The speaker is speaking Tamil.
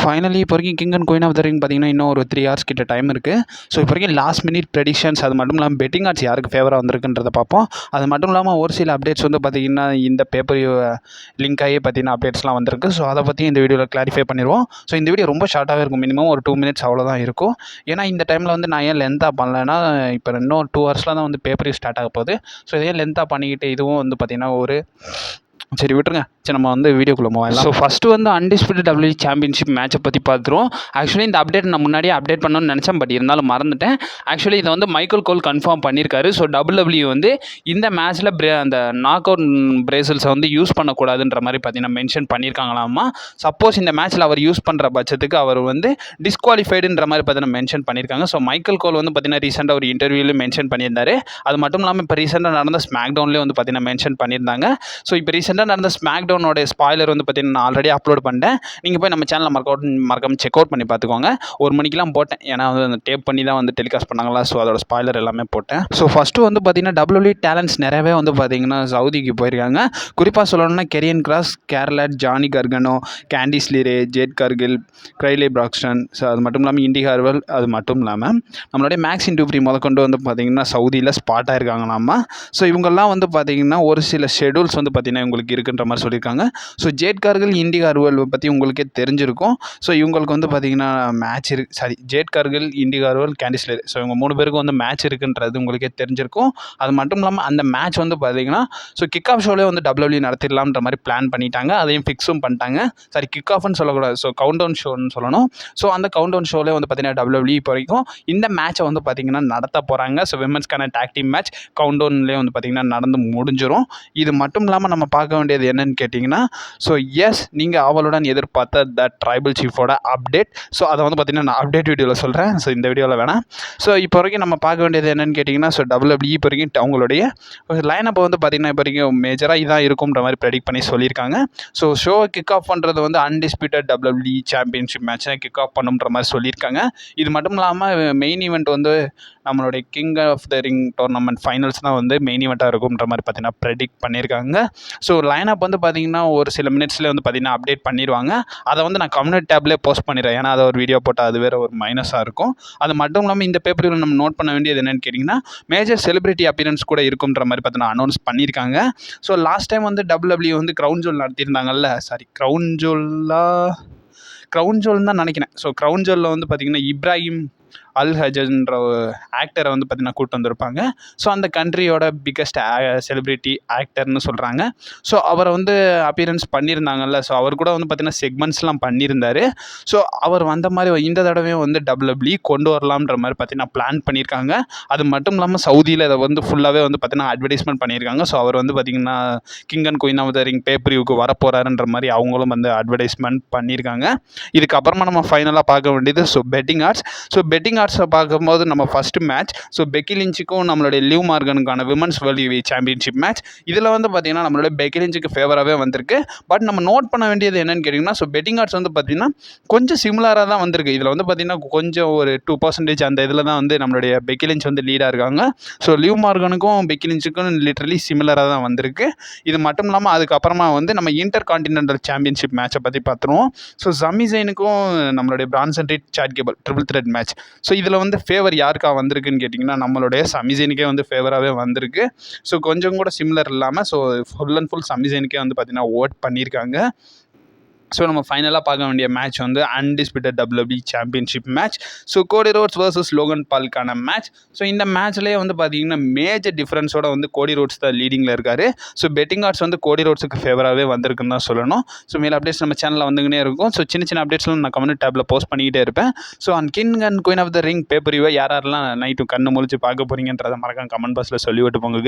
ஃபைனலி இப்போ வரைக்கும் king and queen of the ring பார்த்தீங்கன்னா இன்னும் ஒரு 3 ஹார்ஸ் கிட்ட டைம் இருக்குது. ஸோ இப்போ வரைக்கும் லாஸ்ட் மினிட் ப்ரெடிக்ஷன்ஸ் அது மட்டும் இல்லாமல் பெட்டிங் ஆட்ஸ் யாருக்கு ஃபேவராக வந்திருக்குன்றத பார்ப்போம். அது மட்டும் இல்லாமல் ஒரு சில அப்டேட்ஸ் வந்து பார்த்திங்கன்னா இந்த பேப்பர் லிங்க் ஆகி பார்த்தீங்கன்னா அப்டேட்ஸ்லாம் வந்திருக்கு. ஸோ அதை பற்றி இந்த வீடியோவில் கிளாரிஃபை பண்ணிடுவோம். ஸோ இந்த வீடியோ ரொம்ப ஷார்ட்டாகவே இருக்கும், மினிமம் ஒரு 2 மினிட்ஸ் அவ்வளோதான் இருக்கும். ஏன்னா இந்த டைமில் வந்து நான் ஏன் லென்த்தாக பண்ணலைன்னா இப்போ இன்னும் 2 ஹவர்ஸில் தான் வந்து பேப்பர் ஸ்டார்ட் ஆக போகுது. ஸோ இதே லென்த்தாக பண்ணிக்கிட்டு இதுவும் வந்து பார்த்திங்கன்னா ஒரு சரி விட்டுருங்க. சரி நம்ம வந்து வீடியோக்குள்ளே போகலாம். ஸோ ஃபஸ்ட்டு வந்து அன்டிஸ்பியூட்டட் டபிள்யூ சாம்பியன்ஷிப் மேட்சை பற்றி பார்த்துருவோம். ஆக்சுவலி இந்த அப்டேட் நான் முன்னாடியே அப்டேட் பண்ணணும்னு நினச்சேன், பட் இருந்தாலும் மறந்துட்டேன். ஆக்சுவலி இதை வந்து மைக்கேல் கோல் கன்ஃபார்ம் பண்ணியிருக்காரு. ஸோ டபிள்யூ வந்து இந்த மேட்ச்சில் அந்த நாக் அவுட் பிரேசல்ஸை வந்து யூஸ் பண்ணக்கூடாதுன்ற மாதிரி பார்த்தீங்கன்னா மென்ஷன் பண்ணியிருக்காங்களாமா. சப்போஸ் இந்த மேட்ச்சில் அவர் யூஸ் பண்ணுற பட்சத்துக்கு அவர் வந்து டிஸ்குவாலிஃபைடுன்ற மாதிரி பார்த்தீங்கன்னா மென்ஷன் பண்ணியிருக்காங்க. ஸோ மைக்கேல் கோல் வந்து பார்த்தீங்கன்னா ரீசெண்டாக ஒரு இன்டர்வியூவில் மென்ஷன் பண்ணியிருந்தாரு. அது மட்டும் இல்லாமல் இப்போ ரீசெண்டாக நடந்த ஸ்மாக் டவுன்லேயே வந்து பார்த்தீங்கன்னா மென்ஷன் பண்ணியிருந்தாங்க. ஸோ இப்போ ரீசெண்டாக நடந்த ஸ்மாக் டவுனோட ஸ்பாய்லர் வந்து பார்த்தீங்கன்னா நான் ஆல்ரெடி அப்லோட் பண்ணிட்டேன். நீங்கள் போய் நம்ம சேனலில் மறக்காம செக் அவுட் பண்ணி பார்த்துக்கோங்க. 1 மணிக்கெலாம் போட்டேன், ஏன்னா வந்து அந்த டேப் பண்ணி தான் வந்து டெலிகாஸ்ட் பண்ணாங்களா. ஸோ அதோட ஸ்பாய்லர் எல்லாமே போட்டேன். ஸோ ஃபஸ்ட்டு வந்து பார்த்தீங்கன்னா டபிள்யூ டேலண்ட்ஸ் நிறையவே வந்து பார்த்தீங்கன்னா சவுதிக்கு போயிருக்காங்க. குறிப்பாக சொல்லணும்னா Karrion Kross, Scarlett, Johnny Gargano, Candice LeRae, Jade Cargill, Crailey Braxton, so அது மட்டும் இல்லாமல் இண்டி ஹார்வல், அது மட்டும் இல்லாமல் நம்மளுடைய மேக்ஸ் இன்டூப்ரி முதற்கொண்டு வந்து பார்த்தீங்கன்னா சவுதியில் ஸ்பாட் ஆயிருக்காங்களாமா. ஸோ இவங்கெல்லாம் வந்து பார்த்தீங்கன்னா ஒரு சில ஷெடியூல்ஸ் வந்து பார்த்தீங்கன்னா இவங்களுக்கு இருக்குன்ற மாதிரி சொல்லியிருக்காங்க. ஸோ ஜேட் கார்கில், இண்டி ஹார்வல் பற்றி உங்களுக்கே தெரிஞ்சிருக்கும். ஸோ இவங்களுக்கு வந்து பார்த்தீங்கன்னா மேட்ச் ஜேட் கார்கில், இண்டி ஹார்வல், கேண்டிஸ் லீரே, ஸோ இவங்க 3 பேருக்கும் வந்து மேட்ச் இருக்குன்றது உங்களுக்கே தெரிஞ்சிருக்கும். அது மட்டும் இல்லாமல் அந்த மேட்ச் வந்து பார்த்தீங்கன்னா ஸோ கிக் ஆஃப் ஷோலே வந்து டபிள்யூ நடத்திடலாம்ன்ற மாதிரி பிளான் பண்ணிட்டாங்க. அதையும் ஃபிக்ஸும் பண்ணிட்டாங்க. சாரி, கிக் ஆஃப்னு சொல்லக்கூடாது, ஸோ கவுண்ட் டவுன் ஷோன்னு சொல்லணும். ஸோ அந்த கவுண்ட் டவுன் ஷோலே வந்து பார்த்தீங்கன்னா டபிள்யூ இப்போ வரைக்கும் இந்த மேட்சை வந்து பார்த்தீங்கன்னா நடத்த போகிறாங்க. ஸோ விமென்ஸ்க்கான டாக் டீம் மேட்ச் கவுண்ட் டவுன்லேயே வந்து பார்த்தீங்கன்னா நடந்து முடிஞ்சிடும். இது மட்டும் இல்லாமல் நம்ம பார்க்க வேண்டியது என்னன்னு கேட்டிங்கன்னா, ஸோ எஸ் நீங்கள் அவளுடன் எதிர்பார்த்த த ட்ரைபல் சீஃபோட அப்டேட். ஸோ அதை வந்து பார்த்திங்கன்னா நான் அப்டேட் வீடியோவில் சொல்கிறேன். ஸோ இந்த வீடியோவில் வேணாம். ஸோ இப்போ வரைக்கும் நம்ம பார்க்க வேண்டியது என்னென்னு கேட்டிங்கன்னா, ஸோ டபிள்யூ இப்போ வரைக்கும் அவங்களுடைய லைனப்பை வந்து பார்த்திங்கன்னா இப்போ வரைக்கும் மேஜராக இதாக இருக்கும்ன்ற மாதிரி ப்ரெடிக்ட் பண்ணி சொல்லியிருக்காங்க. ஸோ ஷோ கிக் ஆஃப் பண்ணுறது வந்து அன்டிஸ்பியூட்டட் டபிள்யூ சாம்பியன்ஷிப் மேட்சை கிக் ஆஃப் பண்ணுன்ற மாதிரி சொல்லியிருக்காங்க. இது மட்டும் இல்லாமல் மெயின் ஈவெண்ட் வந்து நம்மளுடைய king of the ring tournament finals தான் வந்து மெயின் ஈவெண்ட்டாக இருக்கும்ன்ற மாதிரி பார்த்திங்கன்னா ப்ரெடிக்ட் பண்ணியிருக்காங்க. ஸோ லைனப் வந்து பார்த்திங்கன்னா ஒரு சில மினிட்ஸ்லேயே வந்து பார்த்திங்கன்னா அப்டேட் பண்ணிடுவாங்க. அதை வந்து நான் கம்யூனிட்டி டேப்லேயே போஸ்ட் பண்ணிடுறேன். ஏன்னா அதை ஒரு வீடியோ போட்டால் அது வேறு ஒரு மைனஸாக இருக்கும். அது மட்டும் இல்லாமல் இந்த பேப்பரில் நம்ம நோட் பண்ண வேண்டியது என்னென்னு கேட்டிங்கன்னா, மேஜர் செலிபிரிட்டி அப்பியரன்ஸ் கூட இருக்குன்ற மாதிரி பார்த்தீங்கன்னா அனௌன்ஸ் பண்ணியிருக்காங்க. ஸோ லாஸ்ட் டைம் வந்து டபிள்யூ வந்து க்ரௌன் ஜுவல் நடத்தியிருந்தாங்கல்ல, சாரி க்ரௌன் ஜுவல் தான் நினைக்கிறேன். ஸோ க்ரௌன் ஜுவலில் வந்து பார்த்திங்கன்னா இப்ராஹிம் அல் ஹஜன்ற ஆக்டரை வந்து பார்த்திங்கன்னா கூப்பிட்டு வந்திருப்பாங்க. ஸோ அந்த கண்ட்ரியோட பிக்கஸ்ட் செலிப்ரிட்டி ஆக்டர்னு சொல்கிறாங்க. ஸோ அவரை வந்து அப்பியரன்ஸ் பண்ணியிருந்தாங்கல்ல. ஸோ அவர் கூட வந்து பார்த்திங்கன்னா செக்மெண்ட்ஸ்லாம் பண்ணியிருந்தார். ஸோ அவர் வந்த மாதிரி இந்த தடவையும் வந்து டபிள்யூ கொண்டு வரலாம்ன்ற மாதிரி பார்த்திங்கன்னா பிளான் பண்ணியிருக்காங்க. அது மட்டும் இல்லாமல் சவுதியில் அதை வந்து ஃபுல்லாகவே வந்து பார்த்திங்கன்னா அட்வர்டைஸ்மெண்ட் பண்ணியிருக்காங்க. ஸோ அவர் வந்து பார்த்திங்கன்னா King and queen of the Ring பேப்பரிவுக்கு வரப்போகிறாருன்ற மாதிரி அவங்களும் வந்து அட்வர்டைஸ்மெண்ட் பண்ணியிருக்காங்க. இதுக்கப்புறமா நம்ம ஃபைனலாக பார்க்க வேண்டியது so betting odds. So betting ஆட்ஸை பார்க்கும்போது நம்ம ஃபஸ்ட்டு மேட்ச் ஸோ பெக்கி லிஞ்சுக்கும் நம்மளுடைய லிவ் மார்கனுக்கான women's world heavyweight championship match. இதில் வந்து பார்த்திங்கன்னா நம்மளுடைய பெக்கி லிஞ்சுக்கு ஃபேவராகவே வந்திருக்கு. பட் நம்ம நோட் பண்ண வேண்டியது என்னென்னு கேட்டிங்கன்னா, ஸோ பெட்டிங் ஆட்ஸ் வந்து பார்த்திங்கன்னா கொஞ்சம் சிமிலராக தான் வந்திருக்கு. இதில் வந்து பார்த்திங்கன்னா கொஞ்சம் ஒரு 2% அந்த இதில் தான் வந்து நம்மளுடைய பெக்கி லிஞ்ச் வந்து லீடாக இருக்காங்க. ஸோ லிவ் மார்கனுக்கும் பெக்கி லிஞ்சுக்கும் லிட்ரலி சிமிலராக தான் வந்திருக்கு. இது மட்டும் இல்லாமல் அதுக்கப்புறமா வந்து நம்ம இன்டர் கான்டினென்டல் சாம்பியன்ஷிப் மேட்சை பற்றி பார்த்துருவோம். ஸோ சமி ஜெயினுக்கும் நம்மளுடைய Bronson Reed Chad Gable triple threat match. So இதில் வந்து ஃபேவர் யாருக்கா வந்திருக்குன்னு கேட்டிங்கன்னா, நம்மளுடைய சமி ஜெயினுக்கே வந்து ஃபேவராகவே வந்திருக்கு. ஸோ கொஞ்சம் கூட சிமிலர் இல்லாமல் so full and full Sami ஜெயினுக்கே வந்து பார்த்திங்கன்னா ஓட் பண்ணியிருக்காங்க. ஸோ நம்ம ஃபைனலாக பார்க்க வேண்டிய மேட்ச் வந்து undisputed W championship match. So Cody Rhodes versus Logan பாலுக்கான மேட்ச். ஸோ இந்த மேட்ச்லேயே வந்து பார்த்திங்கன்னா மேஜர் டிஃப்ரென்ஸோட வந்து கோடி ரோட்ஸ் தான் லீடிங்கில் இருக்கார். ஸோ பெட்டிங் ஆட்ஸ் வந்து கோடி ரோட்ஸுக்கு ஃபேவராகவே வந்திருக்குன்னு தான் சொல்லணும். ஸோ மேலே அப்டேட்ஸ் நம்ம சேனலில் வந்துக்கினே இருக்கும். ஸோ சின்ன சின்ன அப்டேட்ஸ்லாம் நான் கமெண்ட் டேப்பில் போஸ்ட் பண்ணிக்கிட்டே இருப்பேன். So King and queen of the Ring பேப்பரிவை யாரெல்லாம் நைட்டு கண்ணு முழிச்சு பார்க்க போகிறீங்கன்றதை மறக்காம கமெண்ட் பாக்ஸில் சொல்லிவிட்டு போங்க.